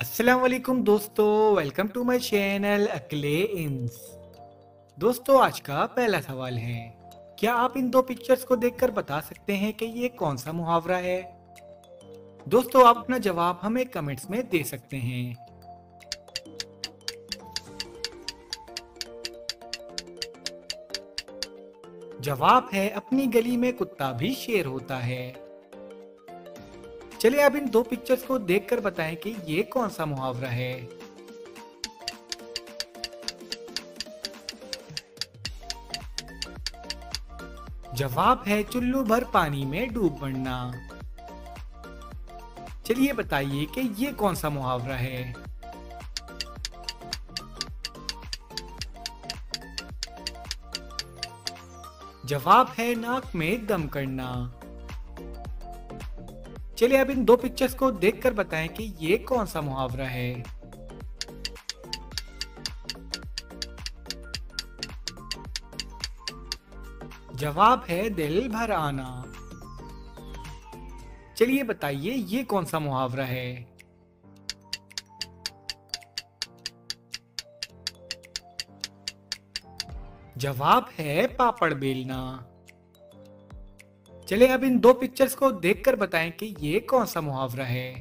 अस्सलाम वालेकुम दोस्तों, वेलकम टू माय चैनल अकले इंस। दोस्तों, आज का पहला सवाल है, क्या आप इन दो पिक्चर्स को देखकर बता सकते हैं कि ये कौन सा मुहावरा है? दोस्तों, आप अपना जवाब हमें कमेंट्स में दे सकते हैं। जवाब है, अपनी गली में कुत्ता भी शेर होता है। चलिए अब इन दो पिक्चर्स को देखकर बताएं कि ये कौन सा मुहावरा है। जवाब है, चुल्लू भर पानी में डूब मरना। चलिए बताइए कि ये कौन सा मुहावरा है। जवाब है, नाक में दम करना। चलिए अब इन दो पिक्चर्स को देखकर बताएं कि ये कौन सा मुहावरा है। जवाब है, दिल भर आना। चलिए बताइए ये कौन सा मुहावरा है। जवाब है, पापड़ बेलना। चलिए अब इन दो पिक्चर्स को देखकर बताएं कि ये कौन सा मुहावरा है।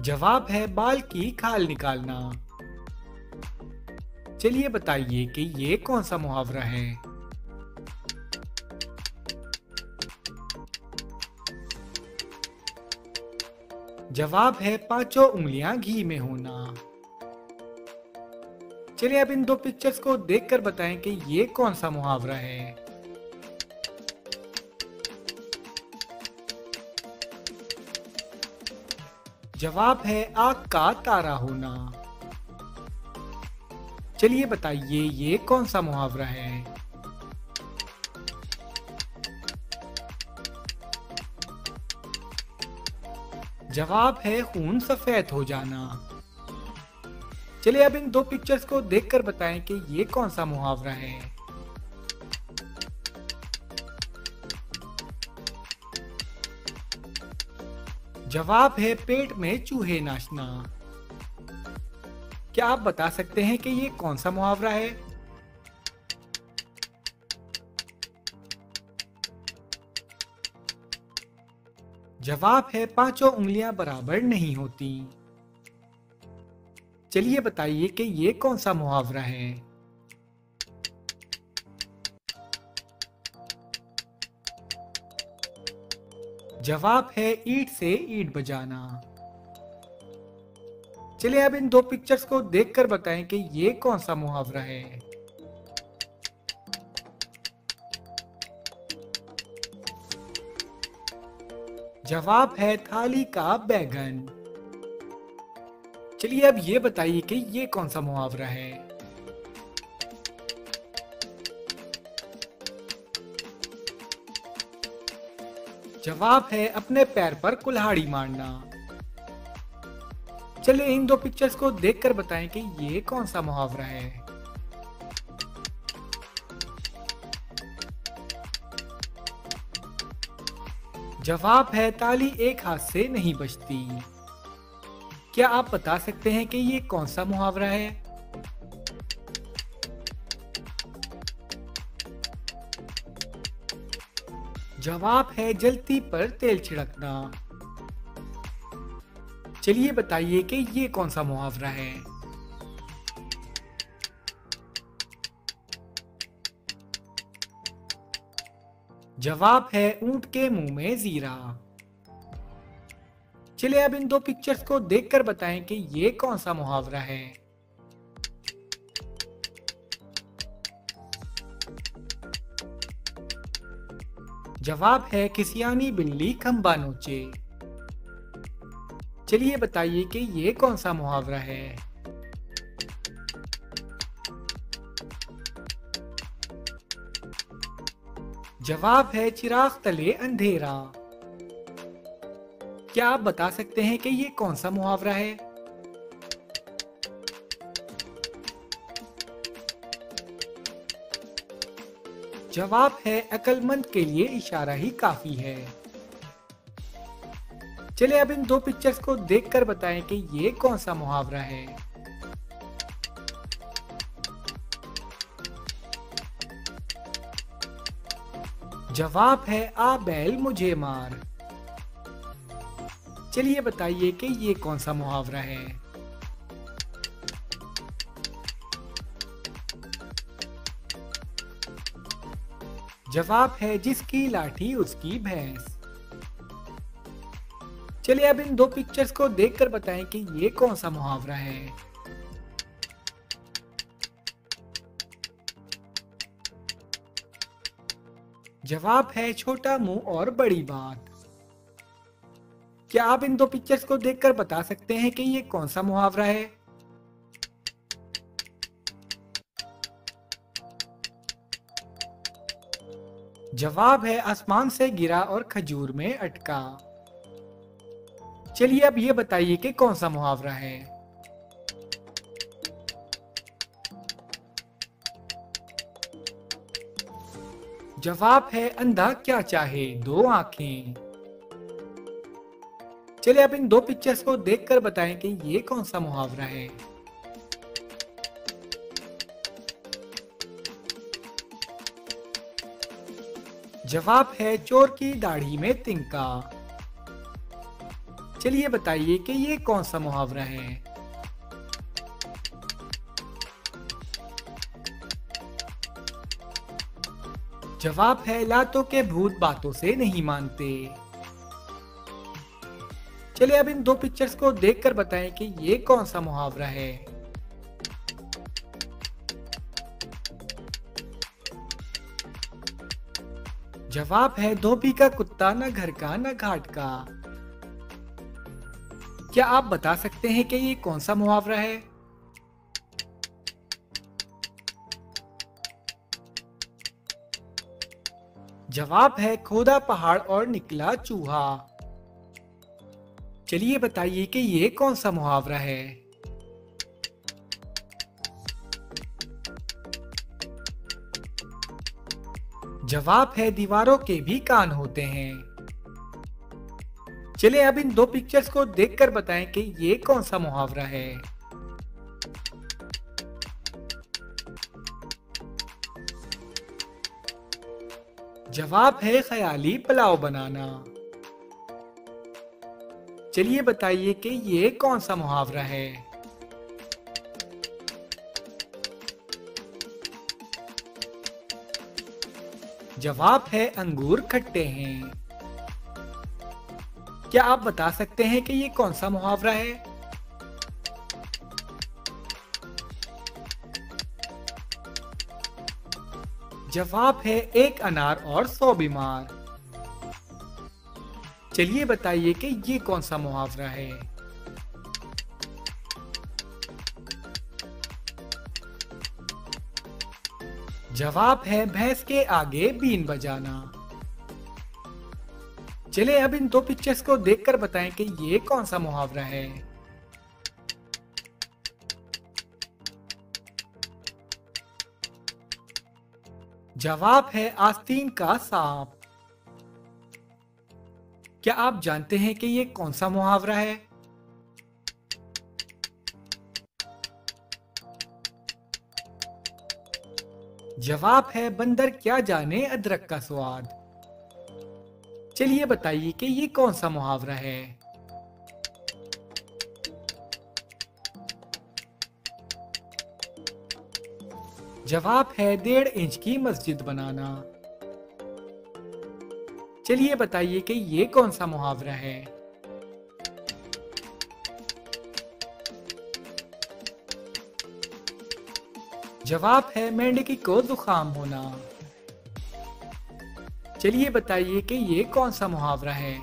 जवाब है, बाल की खाल निकालना। चलिए बताइए कि ये कौन सा मुहावरा है। जवाब है, पांचों उंगलियां घी में होना। चलिए अब इन दो पिक्चर्स को देखकर बताएं कि ये कौन सा मुहावरा है। जवाब है, आग का तारा होना। चलिए बताइए ये कौन सा मुहावरा है। जवाब है, खून सफेद हो जाना। चलिए अब इन दो पिक्चर्स को देखकर बताएं कि ये कौन सा मुहावरा है। जवाब है, पेट में चूहे नाचना। क्या आप बता सकते हैं कि ये कौन सा मुहावरा है। जवाब है, पांचों उंगलियां बराबर नहीं होती। चलिए बताइए कि ये कौन सा मुहावरा है। जवाब है, ईंट से ईंट बजाना। चलिए अब इन दो पिक्चर्स को देखकर बताएं कि ये कौन सा मुहावरा है। जवाब है, थाली का बैगन। चलिए अब ये बताइए कि ये कौन सा मुहावरा है। जवाब है, अपने पैर पर कुल्हाड़ी मारना। चलिए इन दो पिक्चर्स को देखकर बताएं कि ये कौन सा मुहावरा है। जवाब है, ताली एक हाथ से नहीं बजती। क्या आप बता सकते हैं कि ये कौन सा मुहावरा है। जवाब है, जलती पर तेल छिड़कना। चलिए बताइए कि ये कौन सा मुहावरा है। जवाब है, ऊंट के मुंह में जीरा। चलिए अब इन दो पिक्चर्स को देखकर बताएं कि ये कौन सा मुहावरा है। जवाब है, खिसियानी बिल्ली खंबा नोचे। चलिए बताइए कि ये कौन सा मुहावरा है। जवाब है, चिराग तले अंधेरा। क्या आप बता सकते हैं कि ये कौन सा मुहावरा है। जवाब है अक्लमंद के लिए इशारा ही काफी है। चलिए अब इन दो पिक्चर्स को देखकर बताएं कि ये कौन सा मुहावरा है। जवाब है आ बैल मुझे मार। चलिए बताइए कि ये कौन सा मुहावरा है। जवाब है जिसकी लाठी उसकी भैंस। चलिए अब इन दो पिक्चर्स को देखकर बताएं कि ये कौन सा मुहावरा है। जवाब है छोटा मुंह और बड़ी बात। क्या आप इन दो पिक्चर्स को देखकर बता सकते हैं कि ये कौन सा मुहावरा है। जवाब है आसमान से गिरा और खजूर में अटका। चलिए अब ये बताइए कि कौन सा मुहावरा है। जवाब है अंधा क्या चाहे दो आंखें। चलिए अब इन दो पिक्चर्स को देखकर बताएं कि ये कौन सा मुहावरा है। जवाब है चोर की दाढ़ी में तिनका। चलिए बताइए कि ये कौन सा मुहावरा है। जवाब है लातों के भूत बातों से नहीं मानते। चलिए अब इन दो पिक्चर्स को देखकर बताएं कि ये कौन सा मुहावरा है। जवाब है धोबी का कुत्ता न घर का न घाट का। क्या आप बता सकते हैं कि ये कौन सा मुहावरा है। जवाब है खोदा पहाड़ और निकला चूहा। चलिए बताइए कि ये कौन सा मुहावरा है। जवाब है दीवारों के भी कान होते हैं। चलिए अब इन दो पिक्चर्स को देखकर बताएं कि ये कौन सा मुहावरा है। जवाब है ख्याली पुलाव बनाना। चलिए बताइए कि ये कौन सा मुहावरा है। जवाब है अंगूर खट्टे हैं। क्या आप बता सकते हैं कि ये कौन सा मुहावरा है। जवाब है एक अनार और 100 बीमार। चलिए बताइए कि ये कौन सा मुहावरा है। जवाब है भैंस के आगे बीन बजाना। चलिए अब इन दो पिक्चर्स को देखकर बताएं कि ये कौन सा मुहावरा है। जवाब है आस्तीन का सांप। क्या आप जानते हैं कि ये कौन सा मुहावरा है। जवाब है बंदर क्या जाने अदरक का स्वाद। चलिए बताइए कि ये कौन सा मुहावरा है। जवाब है 1.5 इंच की मस्जिद बनाना। चलिए बताइए कि ये कौन सा मुहावरा है। जवाब है मेंढकी को जुकाम होना। चलिए बताइए कि ये कौन सा मुहावरा है।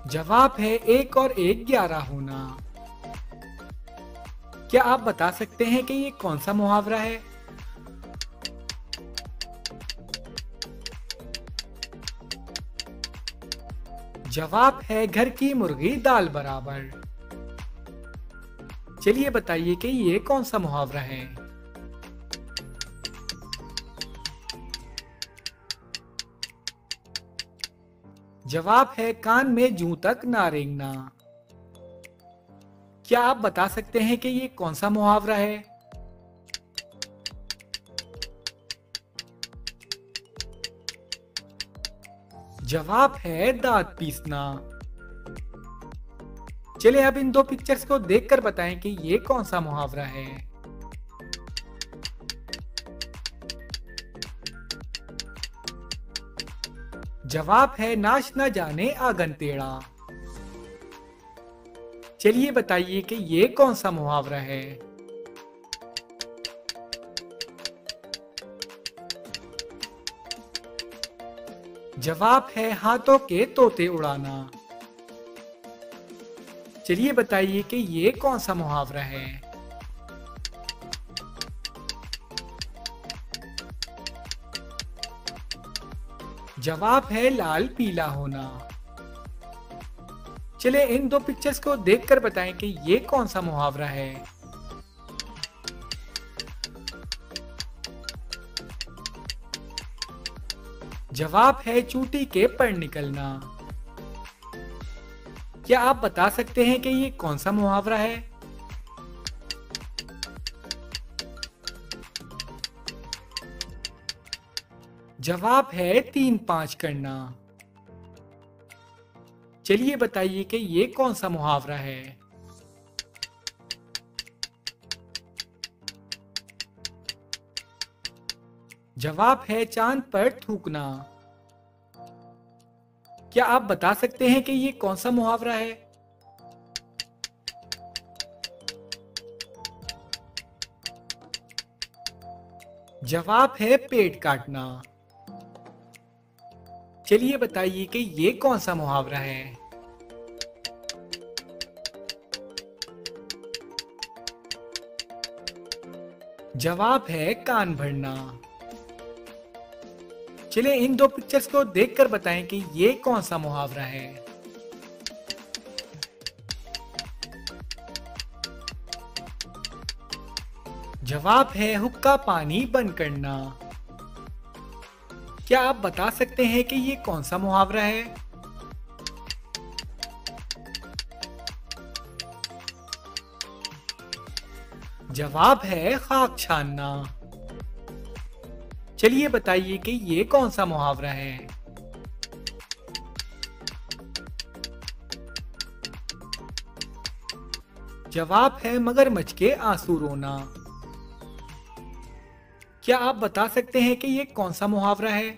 जवाब है 1 और 1 11 होना। क्या आप बता सकते हैं कि ये कौन सा मुहावरा है। जवाब है घर की मुर्गी दाल बराबर। चलिए बताइए कि ये कौन सा मुहावरा है। जवाब है कान में जूं तक ना रेंगना। क्या आप बता सकते हैं कि ये कौन सा मुहावरा है। जवाब है दांत पीसना। चलिए अब इन दो पिक्चर्स को देखकर बताएं कि ये कौन सा मुहावरा है। जवाब है नाच न जाने आंगन टेढ़ा। चलिए बताइए कि ये कौन सा मुहावरा है। जवाब है हाथों के तोते उड़ाना। चलिए बताइए कि ये कौन सा मुहावरा है। जवाब है लाल पीला होना। चलिए इन दो पिक्चर्स को देखकर बताएं कि ये कौन सा मुहावरा है। जवाब है चूटी के पर निकलना। क्या आप बता सकते हैं कि ये कौन सा मुहावरा है। जवाब है 3-5 करना। चलिए बताइए कि ये कौन सा मुहावरा है। जवाब है चांद पर थूकना। क्या आप बता सकते हैं कि ये कौन सा मुहावरा है। जवाब है पेट काटना। चलिए बताइए कि ये कौन सा मुहावरा है। जवाब है कान भरना। चलिए इन दो पिक्चर्स को देखकर बताएं कि ये कौन सा मुहावरा है। जवाब है हुक्का पानी बंद करना। क्या आप बता सकते हैं कि ये कौन सा मुहावरा है। जवाब है खाक छानना। चलिए बताइए कि ये कौन सा मुहावरा है। जवाब है मगरमच्छ के आंसू रोना। क्या आप बता सकते हैं कि ये कौन सा मुहावरा है।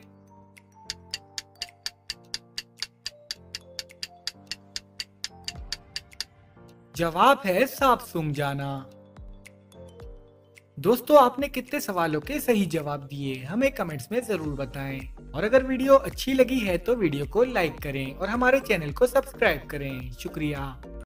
जवाब है सांप सूंघ जाना। दोस्तों आपने कितने सवालों के सही जवाब दिए हमें कमेंट्स में जरूर बताएं। और अगर वीडियो अच्छी लगी है तो वीडियो को लाइक करें और हमारे चैनल को सब्सक्राइब करें। शुक्रिया।